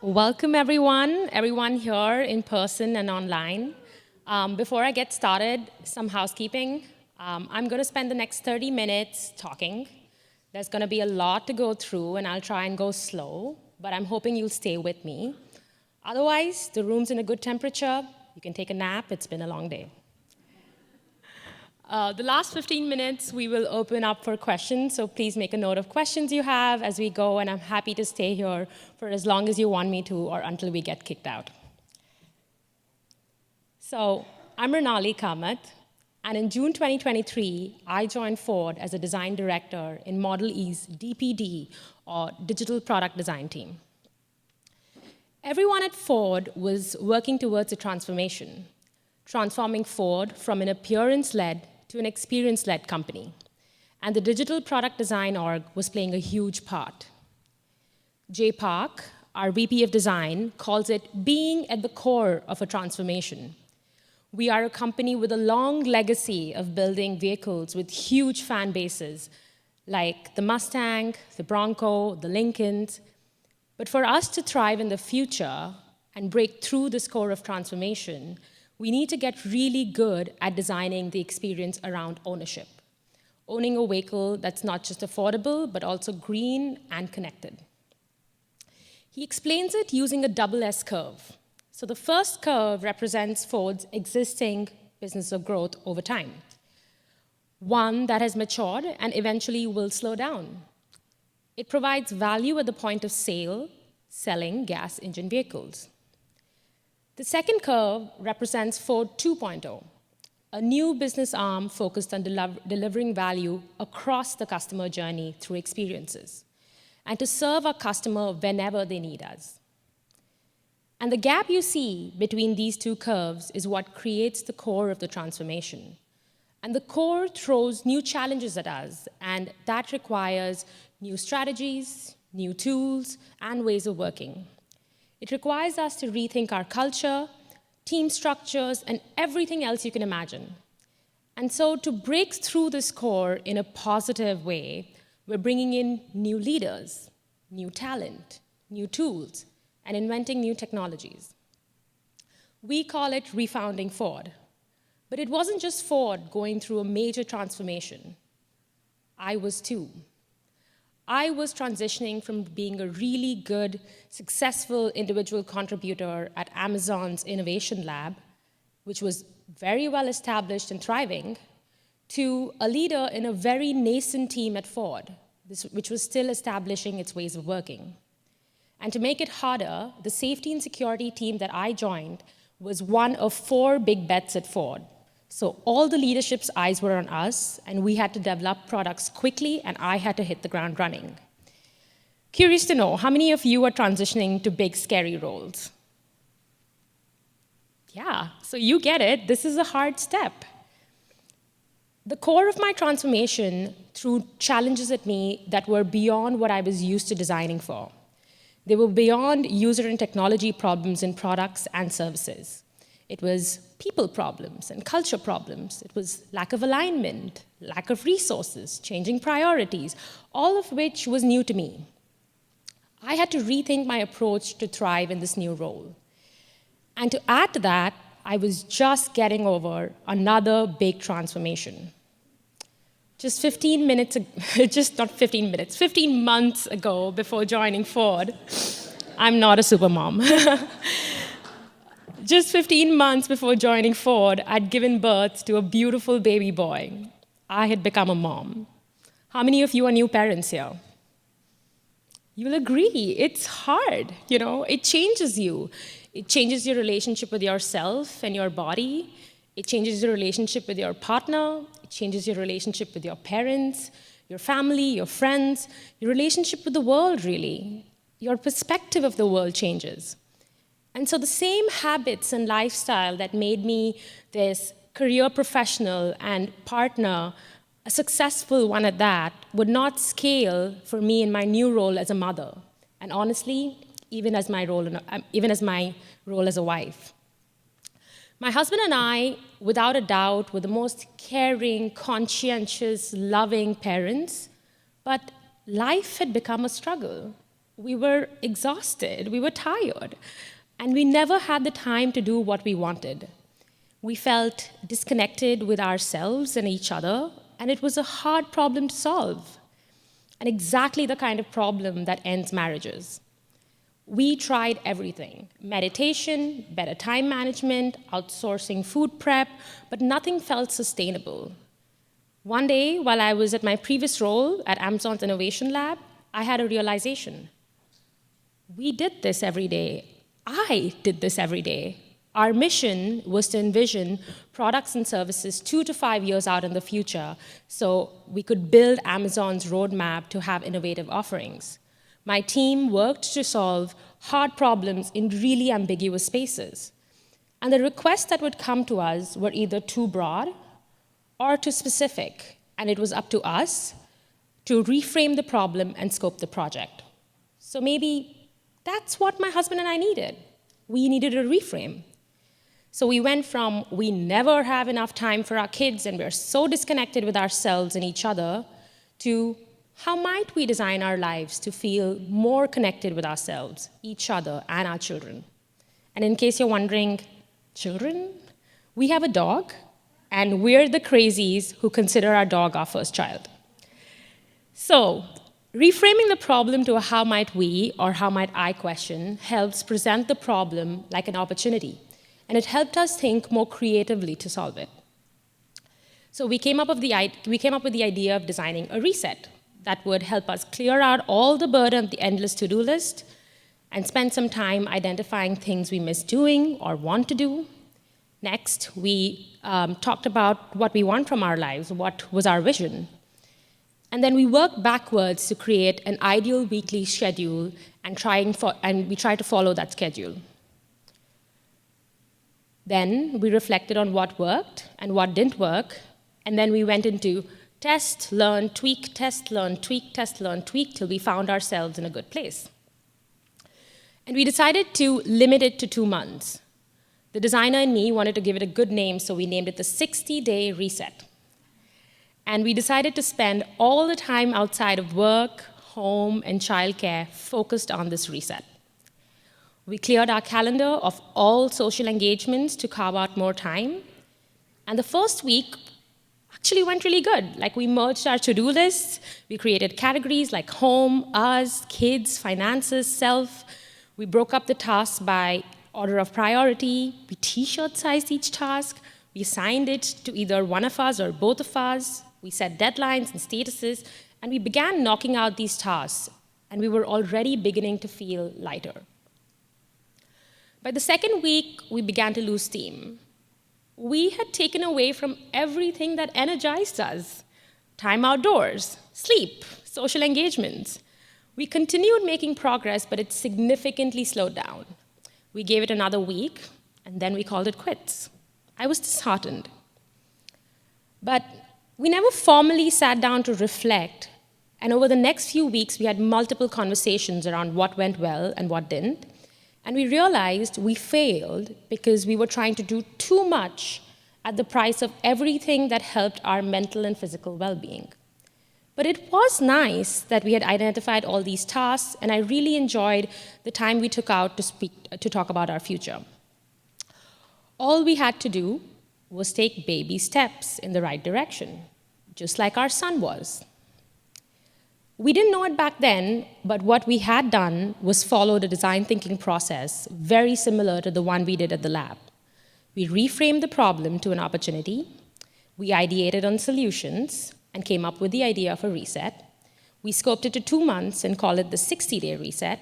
Welcome, everyone here in person and online. Before I get started, some housekeeping. I'm going to spend the next 30 minutes talking. There's going to be a lot to go through, and I'll try and go slow, but I'm hoping you'll stay with me. Otherwise, the room's in a good temperature. You can take a nap. It's been a long day. The last 15 minutes, we will open up for questions, so please make a note of questions you have as we go, and I'm happy to stay here for as long as you want me to or until we get kicked out. So I'm Mrinali Kamath, and in June 2023, I joined Ford as a design director in Model E's DPD, or Digital Product Design team. Everyone at Ford was working towards a transformation, transforming Ford from an appearance-led to an experience-led company. And the digital product design org was playing a huge part. Jay Park, our VP of design, calls it being at the core of a transformation. We are a company with a long legacy of building vehicles with huge fan bases, like the Mustang, the Bronco, the Lincolns. But for us to thrive in the future and break through this core of transformation, we need to get really good at designing the experience around ownership. Owning a vehicle that's not just affordable, but also green and connected. He explains it using a double S curve. So the first curve represents Ford's existing business of growth over time. One that has matured and eventually will slow down. It provides value at the point of sale, selling gas engine vehicles. The second curve represents Ford 2.0, a new business arm focused on delivering value across the customer journey through experiences, and to serve our customer whenever they need us. And the gap you see between these two curves is what creates the core of the transformation. And the core throws new challenges at us, and that requires new strategies, new tools, and ways of working. It requires us to rethink our culture, team structures, and everything else you can imagine. And so to break through this core in a positive way, we're bringing in new leaders, new talent, new tools, and inventing new technologies. We call it refounding Ford. But it wasn't just Ford going through a major transformation. I was too. I was transitioning from being a really good, successful individual contributor at Amazon's Innovation Lab, which was very well established and thriving, to a leader in a very nascent team at Ford, which was still establishing its ways of working. And to make it harder, the safety and security team that I joined was one of 4 big bets at Ford. So all the leadership's eyes were on us, and we had to develop products quickly, and I had to hit the ground running. Curious to know, how many of you are transitioning to big, scary roles? Yeah, so you get it. This is a hard step. The core of my transformation threw challenges at me that were beyond what I was used to designing for. They were beyond user and technology problems in products and services. It was people problems and culture problems. It was lack of alignment, lack of resources, changing priorities, all of which was new to me. I had to rethink my approach to thrive in this new role. And to add to that, I was just getting over another big transformation. Just 15 months ago, before joining Ford, I'm not a supermom. Just 15 months before joining Ford, I'd given birth to a beautiful baby boy. I had become a mom. How many of you are new parents here? You'll agree, it's hard, it changes you. It changes your relationship with yourself and your body. It changes your relationship with your partner. It changes your relationship with your parents, your family, your friends, your relationship with the world, really. Your perspective of the world changes. And so the same habits and lifestyle that made me this career professional and partner, a successful one at that, would not scale for me in my new role as a mother. And honestly, even as my role as a wife. My husband and I, without a doubt, were the most caring, conscientious, loving parents, but life had become a struggle. We were exhausted, we were tired, and we never had the time to do what we wanted. We felt disconnected with ourselves and each other, and it was a hard problem to solve, and exactly the kind of problem that ends marriages. We tried everything: meditation, better time management, outsourcing food prep, but nothing felt sustainable. One day, while I was at my previous role at Amazon's Innovation Lab, I had a realization. We did this every day. I did this every day. Our mission was to envision products and services 2 to 5 years out in the future so we could build Amazon's roadmap to have innovative offerings. My team worked to solve hard problems in really ambiguous spaces. And the requests that would come to us were either too broad or too specific, and it was up to us to reframe the problem and scope the project. So maybe that's what my husband and I needed. We needed a reframe. So we went from we never have enough time for our kids and we're so disconnected with ourselves and each other to how might we design our lives to feel more connected with ourselves, each other, and our children. And in case you're wondering, children? We have a dog, and we're the crazies who consider our dog our first child. So, reframing the problem to a how might we or how might I question helps present the problem like an opportunity, and it helped us think more creatively to solve it. So we came up with the idea of designing a reset that would help us clear out all the burden of the endless to-do list and spend some time identifying things we miss doing or want to do. Next, we talked about what we want from our lives, what was our vision. And then we worked backwards to create an ideal weekly schedule and we tried to follow that schedule. Then we reflected on what worked and what didn't work, and then we went into test, learn, tweak, test, learn, tweak, test, learn, tweak, till we found ourselves in a good place. And we decided to limit it to 2 months. The designer and me wanted to give it a good name, so we named it the 60-day reset. And we decided to spend all the time outside of work, home, and childcare focused on this reset. We cleared our calendar of all social engagements to carve out more time. And the first week actually went really good. Like, we merged our to-do lists. We created categories like home, us, kids, finances, self. We broke up the tasks by order of priority. We T-shirt sized each task. We assigned it to either one of us or both of us. We set deadlines and statuses, and we began knocking out these tasks, and we were already beginning to feel lighter. By the second week, we began to lose steam. We had taken away from everything that energized us: time outdoors, sleep, social engagements. We continued making progress, but it significantly slowed down. We gave it another week, and then we called it quits. I was disheartened. But we never formally sat down to reflect, and over the next few weeks, we had multiple conversations around what went well and what didn't. And we realized we failed because we were trying to do too much at the price of everything that helped our mental and physical well-being. But it was nice that we had identified all these tasks, and I really enjoyed the time we took out to talk about our future. All we had to do was take baby steps in the right direction, just like our son was. We didn't know it back then, but what we had done was follow the design thinking process very similar to the one we did at the lab. We reframed the problem to an opportunity, we ideated on solutions, and came up with the idea of a reset. We scoped it to 2 months and called it the 60-day reset.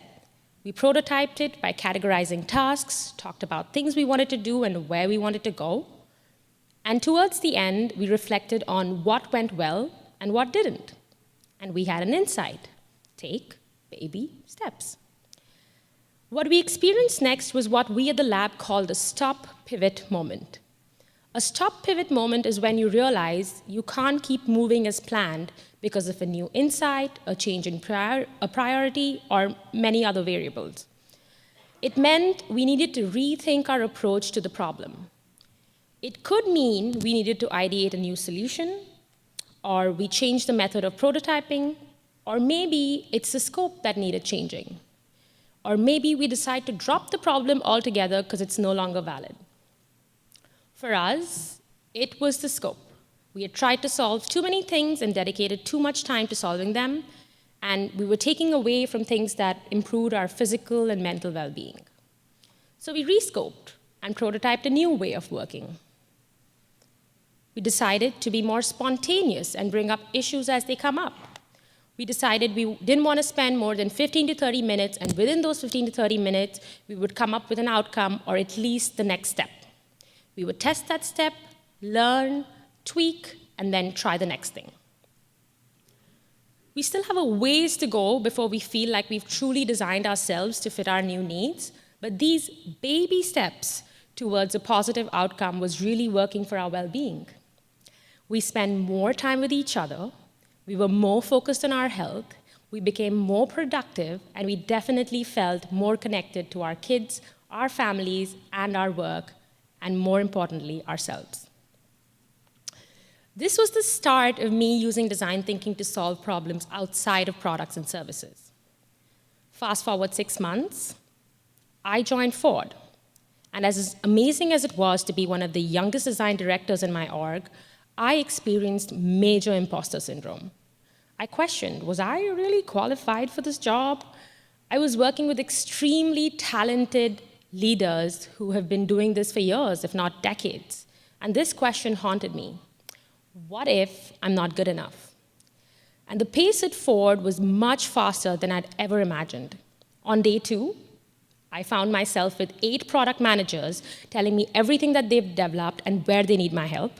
We prototyped it by categorizing tasks, talked about things we wanted to do and where we wanted to go. And towards the end, we reflected on what went well and what didn't. And we had an insight: take baby steps. What we experienced next was what we at the lab called a stop pivot moment. A stop pivot moment is when you realize you can't keep moving as planned because of a new insight, a change in a priority, or many other variables. It meant we needed to rethink our approach to the problem. It could mean we needed to ideate a new solution, or we changed the method of prototyping, or maybe it's the scope that needed changing. Or maybe we decide to drop the problem altogether because it's no longer valid. For us, it was the scope. We had tried to solve too many things and dedicated too much time to solving them, and we were taking away from things that improved our physical and mental well-being. So we rescoped and prototyped a new way of working. We decided to be more spontaneous and bring up issues as they come up. We decided we didn't want to spend more than 15 to 30 minutes, and within those 15 to 30 minutes, we would come up with an outcome or at least the next step. We would test that step, learn, tweak, and then try the next thing. We still have a ways to go before we feel like we've truly designed ourselves to fit our new needs, but these baby steps towards a positive outcome was really working for our well-being. We spent more time with each other, we were more focused on our health, we became more productive, and we definitely felt more connected to our kids, our families, and our work, and more importantly, ourselves. This was the start of me using design thinking to solve problems outside of products and services. Fast forward 6 months, I joined Ford. And as amazing as it was to be one of the youngest design directors in my org, I experienced major imposter syndrome. I questioned, was I really qualified for this job? I was working with extremely talented leaders who have been doing this for years, if not decades. And this question haunted me. What if I'm not good enough? And the pace at Ford was much faster than I'd ever imagined. On day 2, I found myself with 8 product managers telling me everything that they've developed and where they need my help.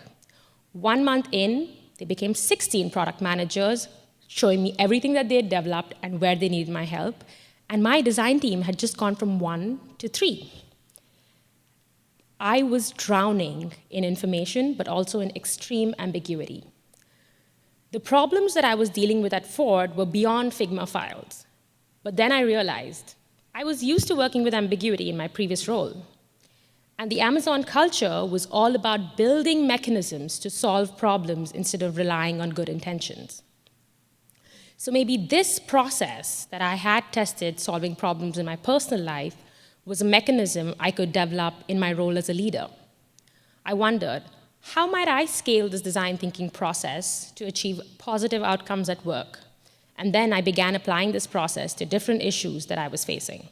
1 month in, they became 16 product managers, showing me everything that they had developed and where they needed my help. And my design team had just gone from 1 to 3. I was drowning in information, but also in extreme ambiguity. The problems that I was dealing with at Ford were beyond Figma files. But then I realized I was used to working with ambiguity in my previous role. And the Amazon culture was all about building mechanisms to solve problems instead of relying on good intentions. So maybe this process that I had tested solving problems in my personal life was a mechanism I could develop in my role as a leader. I wondered, how might I scale this design thinking process to achieve positive outcomes at work? And then I began applying this process to different issues that I was facing.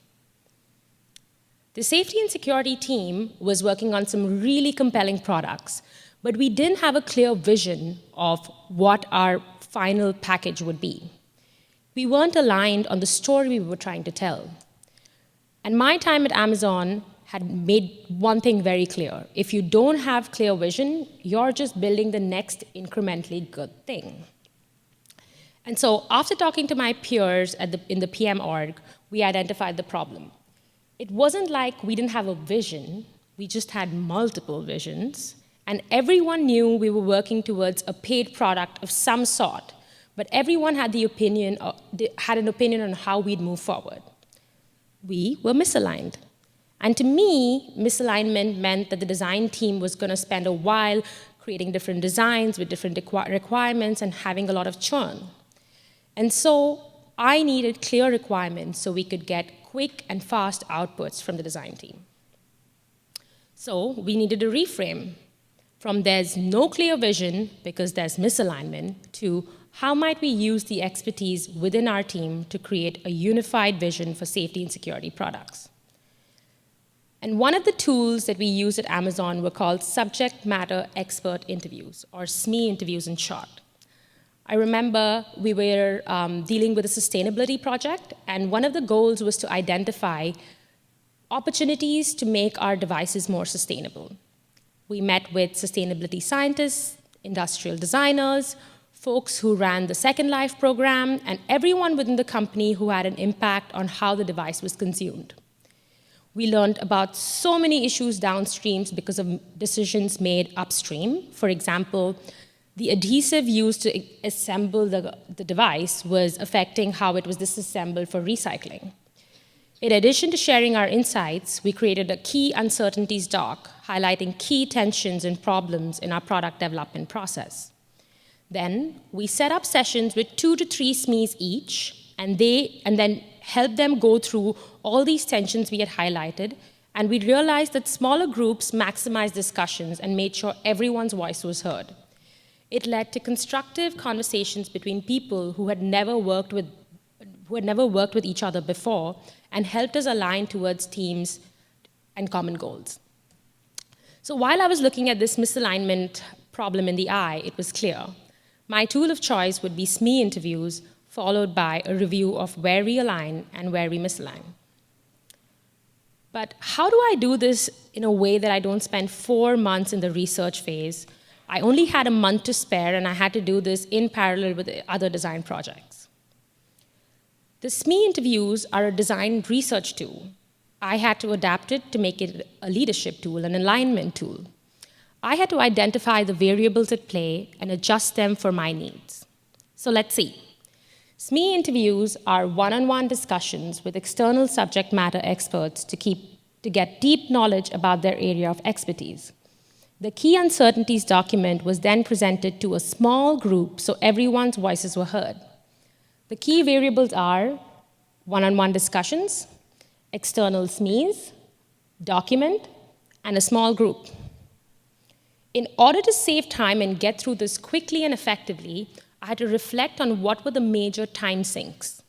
The safety and security team was working on some really compelling products, but we didn't have a clear vision of what our final package would be. We weren't aligned on the story we were trying to tell. And my time at Amazon had made one thing very clear. If you don't have clear vision, you're just building the next incrementally good thing. And so after talking to my peers in the PM org, we identified the problem. It wasn't like we didn't have a vision, we just had multiple visions, and everyone knew we were working towards a paid product of some sort, but everyone had an opinion on how we'd move forward. We were misaligned. And to me, misalignment meant that the design team was going to spend a while creating different designs with different requirements and having a lot of churn. And so I needed clear requirements so we could get quick and fast outputs from the design team. So we needed a reframe from there's no clear vision because there's misalignment to how might we use the expertise within our team to create a unified vision for safety and security products. And one of the tools that we used at Amazon were called subject matter expert interviews, or SME interviews in short. I remember we were dealing with a sustainability project, and one of the goals was to identify opportunities to make our devices more sustainable. We met with sustainability scientists, industrial designers, folks who ran the Second Life program, and everyone within the company who had an impact on how the device was consumed. We learned about so many issues downstream because of decisions made upstream. For example, the adhesive used to assemble the device was affecting how it was disassembled for recycling. In addition to sharing our insights, we created a key uncertainties doc highlighting key tensions and problems in our product development process. Then we set up sessions with 2 to 3 SMEs each, and then helped them go through all these tensions we had highlighted, and we realized that smaller groups maximized discussions and made sure everyone's voice was heard. It led to constructive conversations between people who had never worked with each other before and helped us align towards teams and common goals. So while I was looking at this misalignment problem in the eye, it was clear. My tool of choice would be SME interviews, followed by a review of where we align and where we misalign. But how do I do this in a way that I don't spend 4 months in the research phase? I only had a month to spare, and I had to do this in parallel with other design projects. The SME interviews are a design research tool. I had to adapt it to make it a leadership tool, an alignment tool. I had to identify the variables at play and adjust them for my needs. So let's see. SME interviews are one-on-one discussions with external subject matter experts to get deep knowledge about their area of expertise. The key uncertainties document was then presented to a small group so everyone's voices were heard. The key variables are one-on-one discussions, external SMEs, document, and a small group. In order to save time and get through this quickly and effectively, I had to reflect on what were the major time sinks.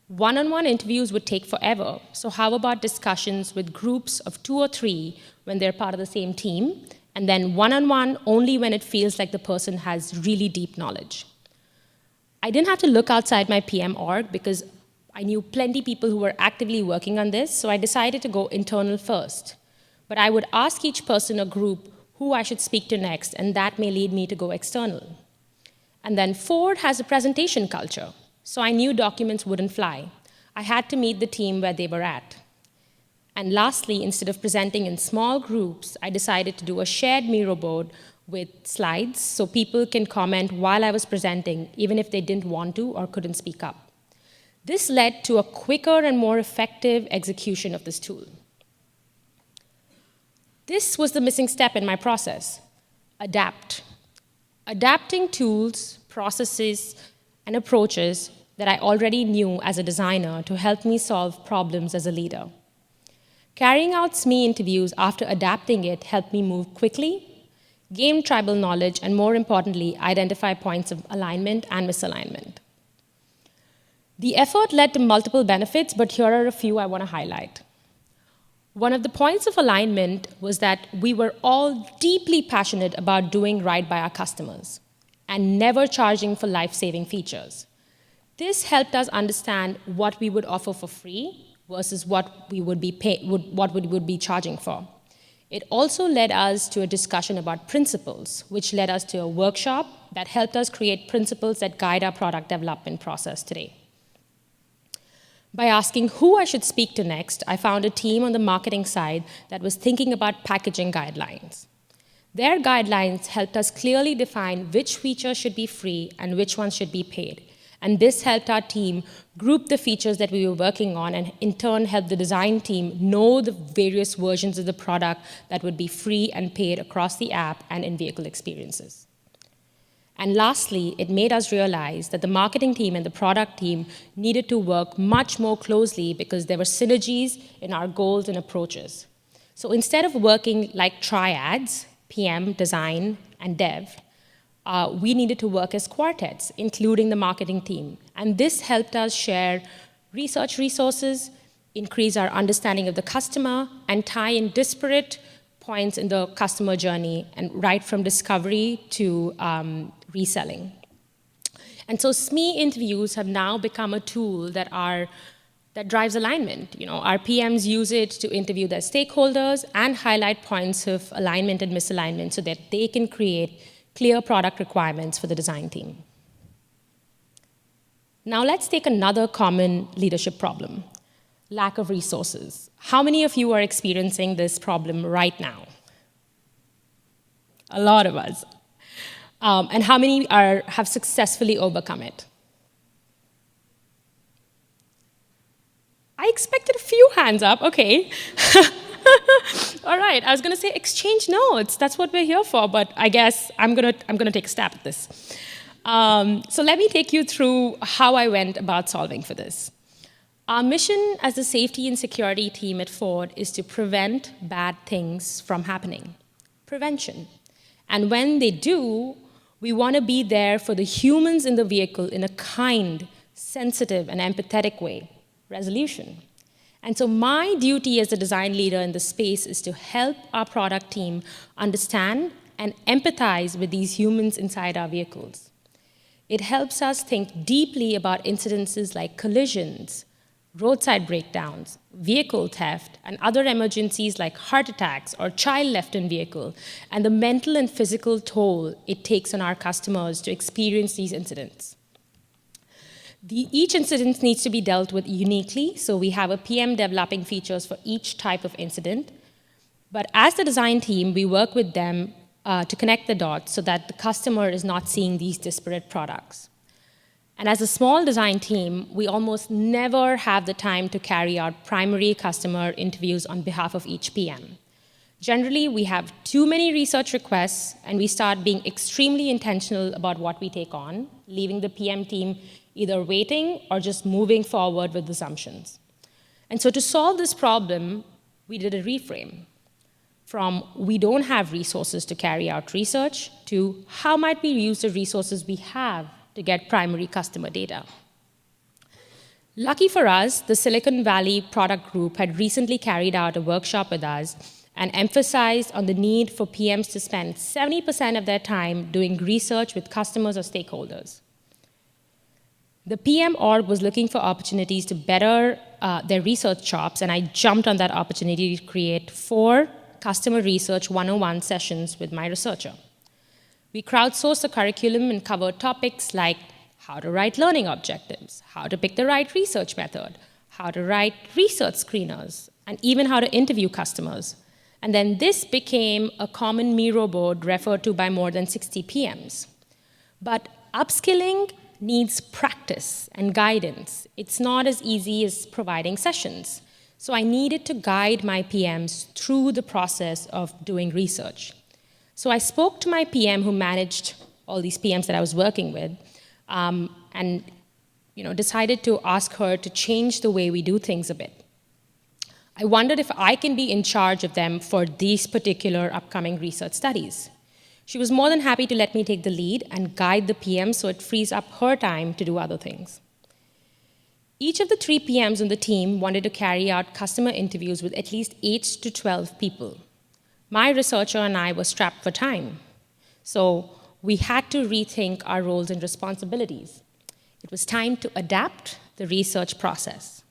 One-on-one interviews would take forever, so how about discussions with groups of 2 or 3 when they're part of the same team, and then one-on-one only when it feels like the person has really deep knowledge. I didn't have to look outside my PM org because I knew plenty of people who were actively working on this, so I decided to go internal first. But I would ask each person or group who I should speak to next, and that may lead me to go external. And then Ford has a presentation culture, so I knew documents wouldn't fly. I had to meet the team where they were at. And lastly, instead of presenting in small groups, I decided to do a shared Miro board with slides so people can comment while I was presenting, even if they didn't want to or couldn't speak up. This led to a quicker and more effective execution of this tool. This was the missing step in my process: adapt. Adapting tools, processes, and approaches that I already knew as a designer to help me solve problems as a leader. Carrying out SME interviews after adapting it helped me move quickly, gain tribal knowledge, and more importantly, identify points of alignment and misalignment. The effort led to multiple benefits, but here are a few I want to highlight. One of the points of alignment was that we were all deeply passionate about doing right by our customers and never charging for life-saving features. This helped us understand what we would offer for free versus what we would be charging for. It also led us to a discussion about principles, which led us to a workshop that helped us create principles that guide our product development process today. By asking who I should speak to next, I found a team on the marketing side that was thinking about packaging guidelines. Their guidelines helped us clearly define which features should be free and which ones should be paid. And this helped our team group the features that we were working on and in turn helped the design team know the various versions of the product that would be free and paid across the app and in-vehicle experiences. And lastly, it made us realize that the marketing team and the product team needed to work much more closely because there were synergies in our goals and approaches. So instead of working like triads, PM, design, and dev, we needed to work as quartets, including the marketing team. And this helped us share research resources, increase our understanding of the customer, and tie in disparate points in the customer journey, and right from discovery to reselling. And so SME interviews have now become a tool that drives alignment. Our PMs use it to interview their stakeholders and highlight points of alignment and misalignment so that they can create clear product requirements for the design team. Now let's take another common leadership problem: lack of resources. How many of you are experiencing this problem right now? A lot of us. And how many have successfully overcome it? I expected a few hands up, okay. All right, I was gonna say exchange notes, that's what we're here for, but I guess I'm gonna take a stab at this. So let me take you through how I went about solving for this. Our mission as the safety and security team at Ford is to prevent bad things from happening. Prevention. And when they do, we want to be there for the humans in the vehicle in a kind, sensitive, and empathetic way. Resolution. And so my duty as the design leader in the space is to help our product team understand and empathize with these humans inside our vehicles. It helps us think deeply about incidences like collisions, roadside breakdowns, vehicle theft, and other emergencies like heart attacks or child left in vehicle, and the mental and physical toll it takes on our customers to experience these incidents. Each incident needs to be dealt with uniquely, so we have a PM developing features for each type of incident. But as the design team, we work with them to connect the dots so that the customer is not seeing these disparate products. And as a small design team, we almost never have the time to carry out primary customer interviews on behalf of each PM. Generally, we have too many research requests, and we start being extremely intentional about what we take on, leaving the PM team either waiting or just moving forward with assumptions. And so to solve this problem, we did a reframe from we don't have resources to carry out research to how might we use the resources we have to get primary customer data. Lucky for us, the Silicon Valley product group had recently carried out a workshop with us and emphasized on the need for PMs to spend 70% of their time doing research with customers or stakeholders. The PM org was looking for opportunities to better their research chops, and I jumped on that opportunity to create 4 customer research 101 sessions with my researcher. We crowdsourced the curriculum and covered topics like how to write learning objectives, how to pick the right research method, how to write research screeners, and even how to interview customers. And then this became a common Miro board referred to by more than 60 PMs. But upskilling needs practice and guidance. It's not as easy as providing sessions. So I needed to guide my PMs through the process of doing research. So I spoke to my PM who managed all these PMs that I was working with, and decided to ask her to change the way we do things a bit. I wondered if I can be in charge of them for these particular upcoming research studies. She was more than happy to let me take the lead and guide the PM so it frees up her time to do other things. Each of the 3 PMs on the team wanted to carry out customer interviews with at least 8 to 12 people. My researcher and I were strapped for time, so we had to rethink our roles and responsibilities. It was time to adapt the research process.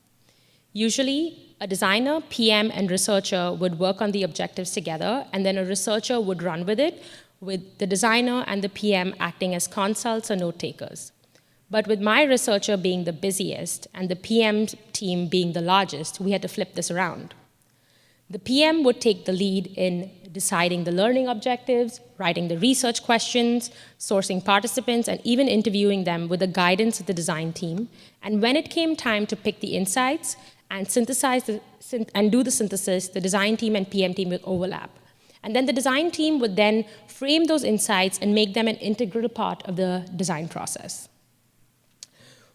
Usually, a designer, PM, and researcher would work on the objectives together, and then a researcher would run with it, with the designer and the PM acting as consults or note-takers. But with my researcher being the busiest and the PM team being the largest, we had to flip this around. The PM would take the lead in deciding the learning objectives, writing the research questions, sourcing participants, and even interviewing them with the guidance of the design team. And when it came time to pick the insights and do the synthesis, the design team and PM team would overlap. And then the design team would then frame those insights and make them an integral part of the design process.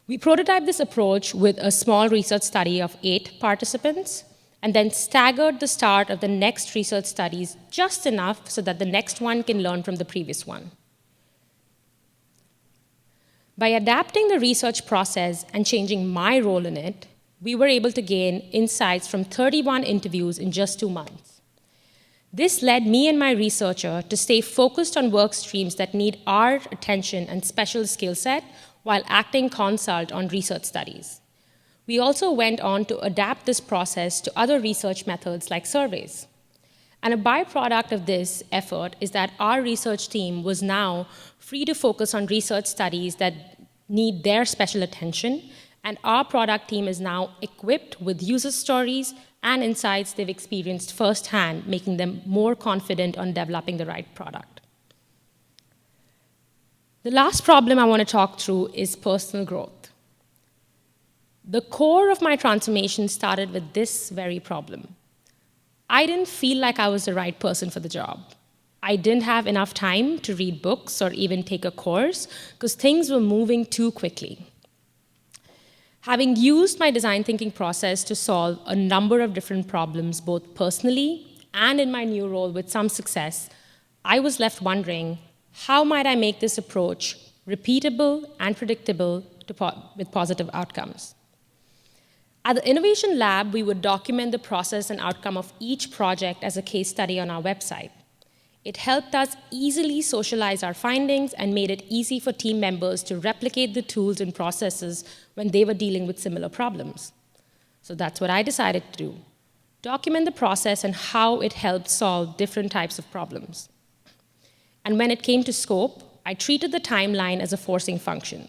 We prototyped this approach with a small research study of 8 participants, and then staggered the start of the next research studies just enough so that the next one can learn from the previous one. By adapting the research process and changing my role in it, we were able to gain insights from 31 interviews in just 2 months. This led me and my researcher to stay focused on work streams that need our attention and special skill set while acting consult on research studies. We also went on to adapt this process to other research methods like surveys. And a byproduct of this effort is that our research team was now free to focus on research studies that need their special attention, and our product team is now equipped with user stories and insights they've experienced firsthand, making them more confident on developing the right product. The last problem I want to talk through is personal growth. The core of my transformation started with this very problem. I didn't feel like I was the right person for the job. I didn't have enough time to read books or even take a course because things were moving too quickly. Having used my design thinking process to solve a number of different problems, both personally and in my new role with some success, I was left wondering, how might I make this approach repeatable and predictable with positive outcomes? At the Innovation Lab, we would document the process and outcome of each project as a case study on our website. It helped us easily socialize our findings and made it easy for team members to replicate the tools and processes when they were dealing with similar problems. So that's what I decided to do. Document the process and how it helped solve different types of problems. And when it came to scope, I treated the timeline as a forcing function.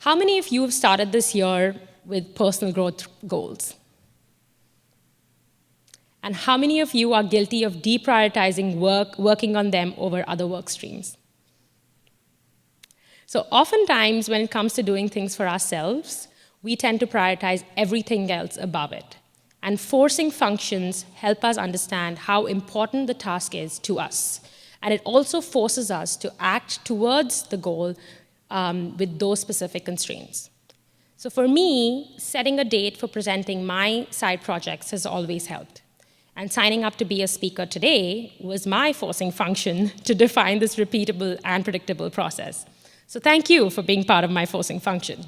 How many of you have started this year with personal growth goals? And how many of you are guilty of deprioritizing working on them over other work streams? So oftentimes, when it comes to doing things for ourselves, we tend to prioritize everything else above it. And forcing functions help us understand how important the task is to us. And it also forces us to act towards the goal with those specific constraints. So for me, setting a date for presenting my side projects has always helped. And signing up to be a speaker today was my forcing function to define this repeatable and predictable process. So thank you for being part of my forcing function.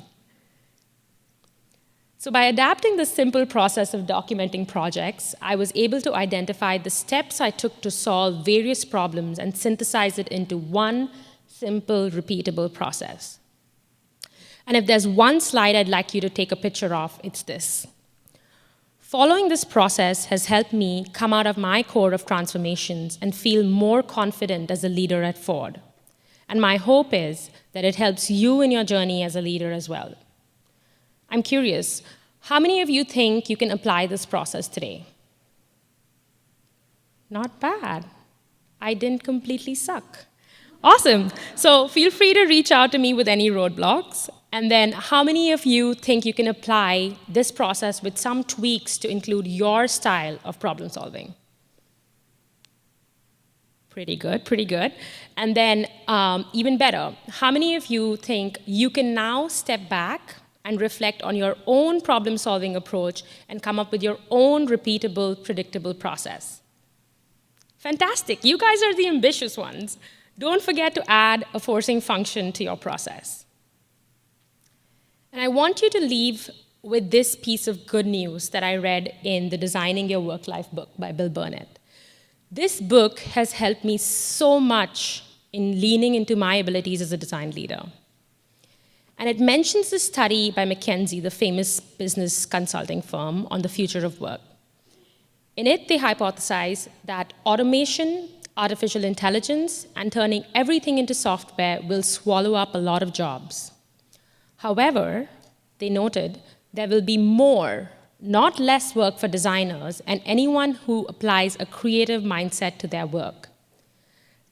So by adapting this simple process of documenting projects, I was able to identify the steps I took to solve various problems and synthesize it into one simple, repeatable process. And if there's one slide I'd like you to take a picture of, it's this. Following this process has helped me come out of my core of transformations and feel more confident as a leader at Ford. And my hope is that it helps you in your journey as a leader as well. I'm curious, how many of you think you can apply this process today? Not bad. I didn't completely suck. Awesome. So feel free to reach out to me with any roadblocks. And then how many of you think you can apply this process with some tweaks to include your style of problem solving? Pretty good, pretty good. And then even better, how many of you think you can now step back and reflect on your own problem solving approach and come up with your own repeatable, predictable process? Fantastic. You guys are the ambitious ones. Don't forget to add a forcing function to your process. And I want you to leave with this piece of good news that I read in the Designing Your Work Life book by Bill Burnett. This book has helped me so much in leaning into my abilities as a design leader. And it mentions a study by McKinsey, the famous business consulting firm, on the future of work. In it, they hypothesize that automation, artificial intelligence, and turning everything into software will swallow up a lot of jobs. However, they noted there will be more, not less work for designers and anyone who applies a creative mindset to their work.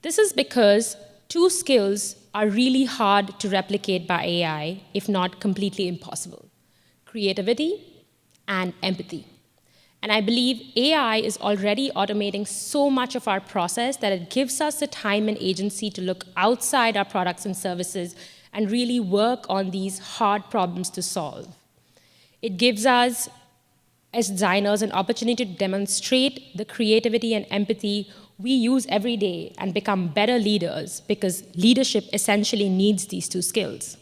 This is because two skills are really hard to replicate by AI, if not completely impossible: creativity and empathy. And I believe AI is already automating so much of our process that it gives us the time and agency to look outside our products and services and really work on these hard problems to solve. It gives us, as designers, an opportunity to demonstrate the creativity and empathy we use every day and become better leaders, because leadership essentially needs these two skills.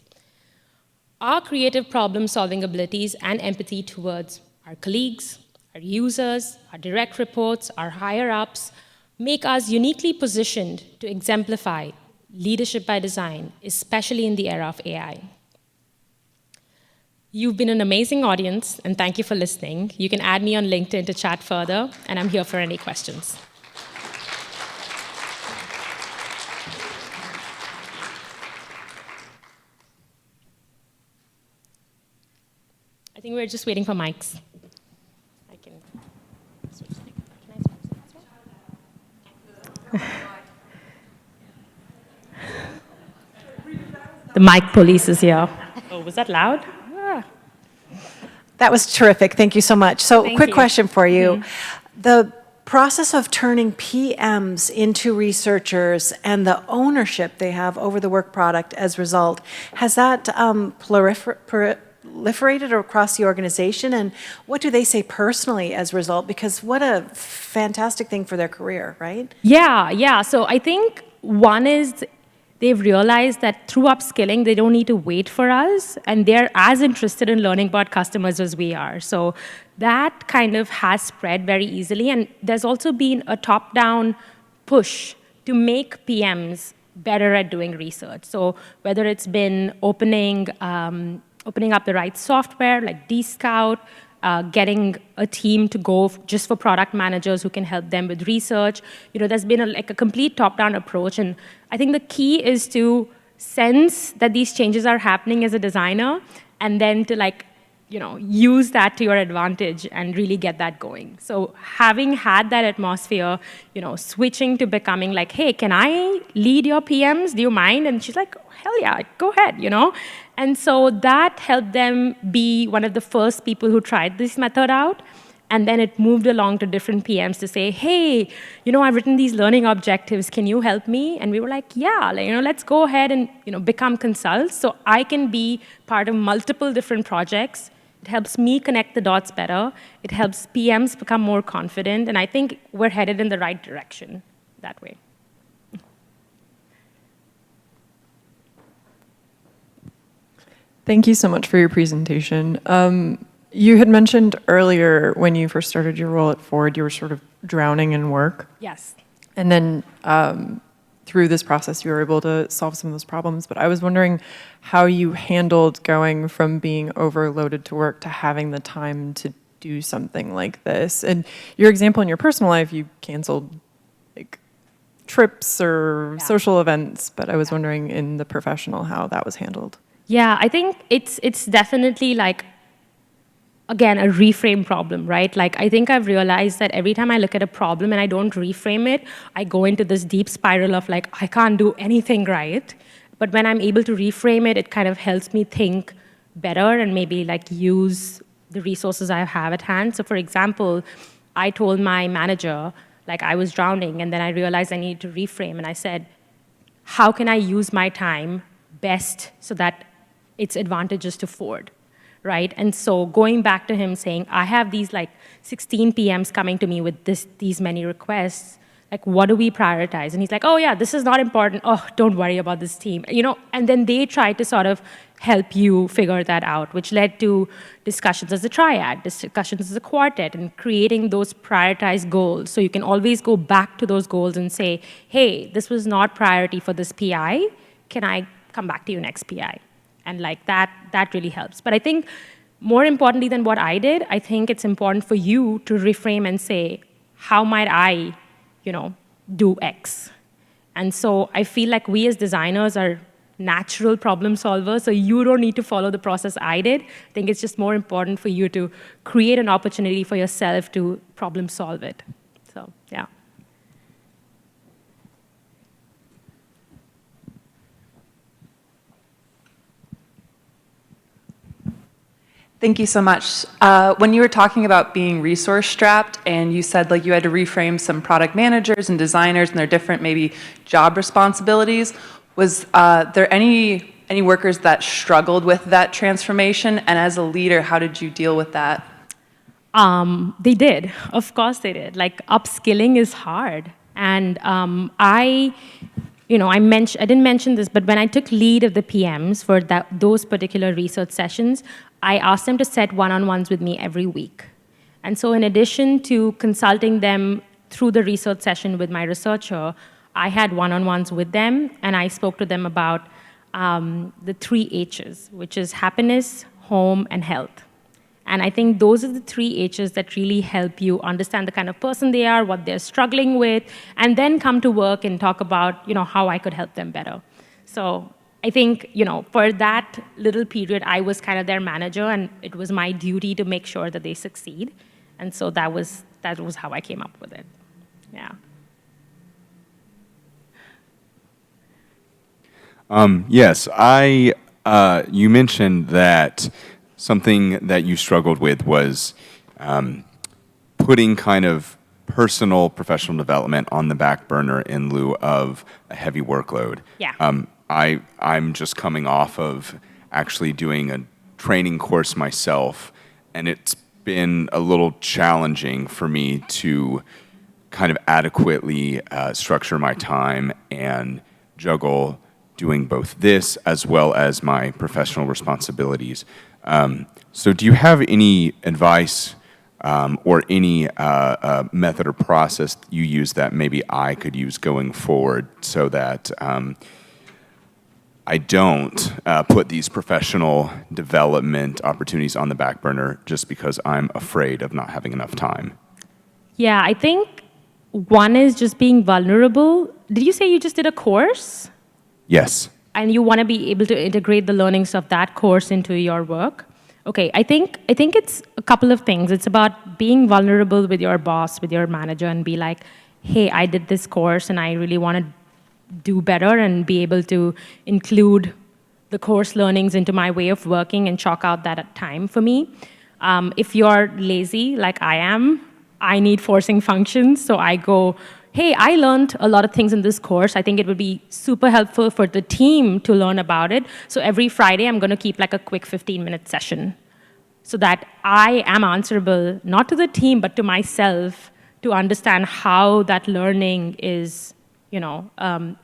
Our creative problem-solving abilities and empathy towards our colleagues, our users, our direct reports, our higher-ups, make us uniquely positioned to exemplify leadership by design, especially in the era of AI. You've been an amazing audience, and thank you for listening. You can add me on LinkedIn to chat further, and I'm here for any questions. I think we're just waiting for mics. I can switch. Can I switch? The mic police is here. Oh, was that loud? Ah. That was terrific. Thank you so much. So, quick question for you. Mm-hmm. The process of turning PMs into researchers and the ownership they have over the work product as a result, has that proliferated across the organization? And what do they say personally as a result? Because what a fantastic thing for their career, right? Yeah. So I think one is they've realized that through upskilling, they don't need to wait for us, and they're as interested in learning about customers as we are. So that kind of has spread very easily, and there's also been a top-down push to make PMs better at doing research. So whether it's been opening up the right software like Dscout, getting a team to go just for product managers who can help them with research. There's been a complete top-down approach, and I think the key is to sense that these changes are happening as a designer, and then to use that to your advantage and really get that going. So having had that atmosphere, switching to becoming like, hey, can I lead your PMs? Do you mind? And she's like, oh, hell yeah, go ahead, And so that helped them be one of the first people who tried this method out. And then it moved along to different PMs to say, hey, I've written these learning objectives. Can you help me? And we were like, yeah, let's go ahead and become consults. So I can be part of multiple different projects. It helps me connect the dots better. It helps PMs become more confident. And I think we're headed in the right direction that way. Thank you so much for your presentation. You had mentioned earlier when you first started your role at Ford, you were sort of drowning in work. Yes. And then through this process, you were able to solve some of those problems. But I was wondering how you handled going from being overloaded to work to having the time to do something like this. And your example in your personal life, you canceled trips or social events. But I was wondering in the professional how that was handled. Yeah, I think it's definitely again, a reframe problem, right? I think I've realized that every time I look at a problem and I don't reframe it, I go into this deep spiral of I can't do anything right. But when I'm able to reframe it, it kind of helps me think better and maybe use the resources I have at hand. So for example, I told my manager, I was drowning, and then I realized I needed to reframe, and I said, how can I use my time best so that it's advantageous to Ford? Right? And so going back to him saying, I have these 16 PMs coming to me with these many requests, what do we prioritize? And he's like, oh yeah, this is not important. Oh, don't worry about this team. And then they try to sort of help you figure that out, which led to discussions as a triad, discussions as a quartet, and creating those prioritized goals. So you can always go back to those goals and say, hey, this was not priority for this PI. Can I come back to you next PI? And that really helps. But I think more importantly than what I did, I think it's important for you to reframe and say, how might I, do X? And so I feel like we as designers are natural problem solvers, so you don't need to follow the process I did. I think it's just more important for you to create an opportunity for yourself to problem solve it. So, yeah. Thank you so much. When you were talking about being resource strapped and you said you had to reframe some product managers and designers and their different maybe job responsibilities, was there any workers that struggled with that transformation? And as a leader, how did you deal with that? They did. Of course they did. Upskilling is hard. And I didn't mention this, but when I took lead of the PMs for those particular research sessions, I asked them to set one-on-ones with me every week. And so in addition to consulting them through the research session with my researcher, I had one-on-ones with them, and I spoke to them about the 3 H's, which is happiness, home, and health. And I think those are the 3 H's that really help you understand the kind of person they are, what they're struggling with, and then come to work and talk about how I could help them better. So I think, for that little period, I was kind of their manager, and it was my duty to make sure that they succeed. And so that was how I came up with it. Yeah. Yes, you mentioned that something that you struggled with was putting kind of personal professional development on the back burner in lieu of a heavy workload. Yeah. I'm just coming off of actually doing training course myself, and it's been a little challenging for me to kind of adequately structure my time and juggle doing both this as well as my professional responsibilities. So do you have any advice or any method or process you use that maybe I could use going forward so that I don't put these professional development opportunities on the back burner just because I'm afraid of not having enough time? Yeah, I think one is just being vulnerable. Did you say you just did a course? Yes. And you want to be able to integrate the learnings of that course into your work? Okay, I think it's a couple of things. It's about being vulnerable with your boss, with your manager, and be like, hey, I did this course and I really want to do better and be able to include the course learnings into my way of working and chalk out that time for me. If you're lazy, like I am, I need forcing functions, so I go, hey, I learned a lot of things in this course. I think it would be super helpful for the team to learn about it. So every Friday, I'm going to keep like a quick 15-minute session so that I am answerable, not to the team, but to myself, to understand how that learning is,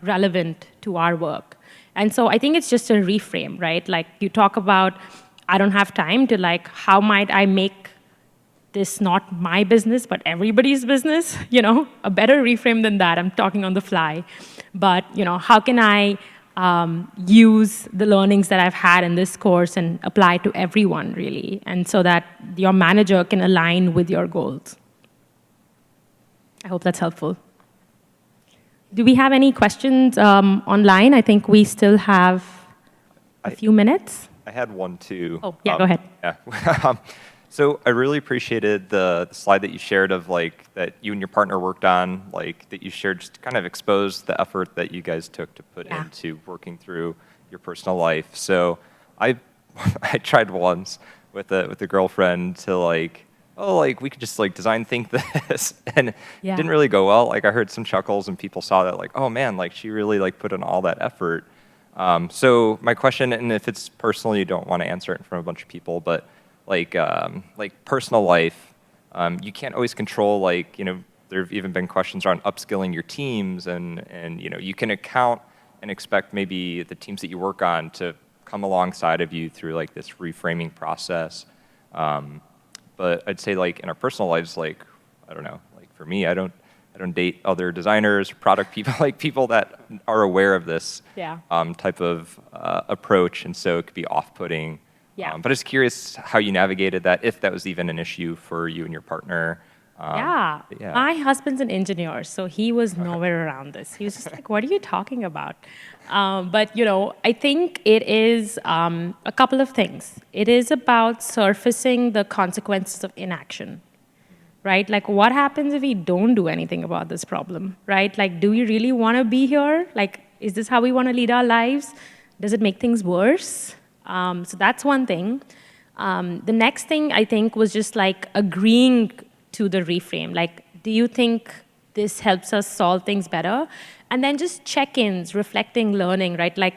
relevant to our work. And so I think it's just a reframe, right? Like you talk about, I don't have time to like, how might I make this not my business, but everybody's business, a better reframe than that. I'm talking on the fly. But, how can I use the learnings that I've had in this course and apply to everyone, really, and so that your manager can align with your goals. I hope that's helpful. Do we have any questions online? I think we still have a few minutes. I had one too. Oh, yeah, go ahead. Yeah. So I really appreciated the slide that you shared of like that you and your partner worked on, like that you shared, just to kind of expose the effort that you guys took to put into working through your personal life. So I tried once with a girlfriend to like, oh, like we could just like design think this, and it didn't really go well. Like I heard some chuckles and people saw that like, oh man, like she really like put in all that effort. So my question, and if it's personal, you don't want to answer it in front of a bunch of people, but like personal life, you can't always control, like, there have even been questions around upskilling your teams, and you can account and expect maybe the teams that you work on to come alongside of you through like this reframing process. But I'd say like in our personal lives, like, I don't know, like for me, I don't date other designers, product people, like people that are aware of this type of approach, and so it could be off-putting. Yeah. But I was curious how you navigated that, if that was even an issue for you and your partner. My husband's an engineer, so he was nowhere around this. He was just like, what are you talking about? But, I think it is a couple of things. It is about surfacing the consequences of inaction, right? Like, what happens if we don't do anything about this problem, right? Like, do we really want to be here? Like, is this how we want to lead our lives? Does it make things worse? So that's one thing. The next thing, I think, was just like agreeing to the reframe. Like, do you think this helps us solve things better? And then just check-ins, reflecting, learning, right? Like,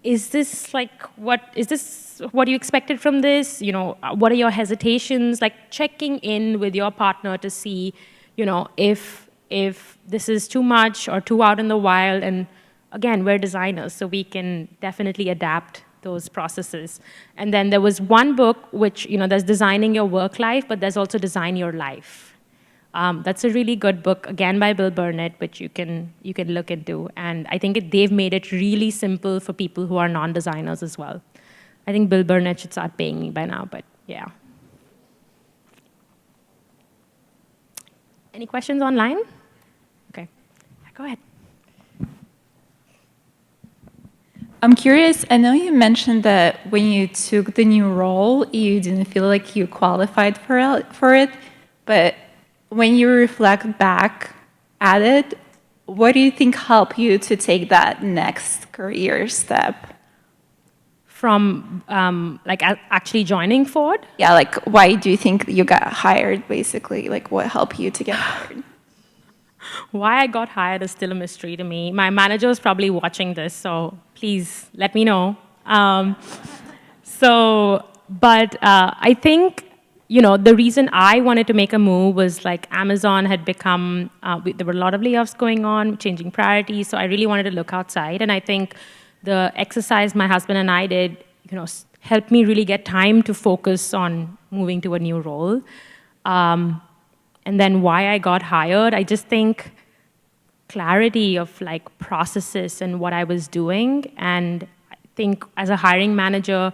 is this what you expected from this? What are your hesitations? Like checking in with your partner to see, if this is too much or too out in the wild. And again, we're designers, so we can definitely adapt those processes. And then there was one book which, there's Designing Your Work Life, but there's also Design Your Life. That's a really good book, again by Bill Burnett, which you can look into. And I think they've made it really simple for people who are non-designers as well. I think Bill Burnett should start paying me by now, but yeah. Any questions online? Okay, go ahead. I'm curious, I know you mentioned that when you took the new role, you didn't feel like you qualified for it, but when you reflect back at it, what do you think helped you to take that next career step? From actually joining Ford? Yeah, like why do you think you got hired, basically? Like what helped you to get hired? Why I got hired is still a mystery to me. My manager is probably watching this, so please let me know. So but I think, the reason I wanted to make a move was like Amazon had become, there were a lot of layoffs going on, changing priorities. So I really wanted to look outside. And I think the exercise my husband and I did, helped me really get time to focus on moving to a new role. And then why I got hired, I just think clarity of like processes and what I was doing. And I think as a hiring manager,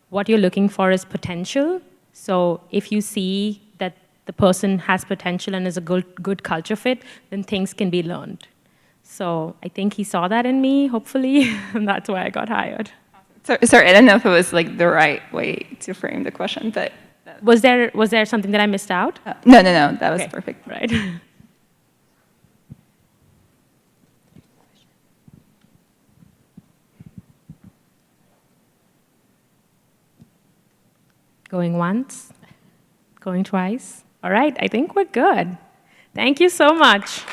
what you're looking for is potential. So if you see that the person has potential and is a good culture fit, then things can be learned. So I think he saw that in me, hopefully, and that's why I got hired. Sorry, I don't know if it was like the right way to frame the question, but Was there something that I missed out? no, that was Okay, perfect. Right. Going once, going twice. All right, I think we're good. Thank you so much.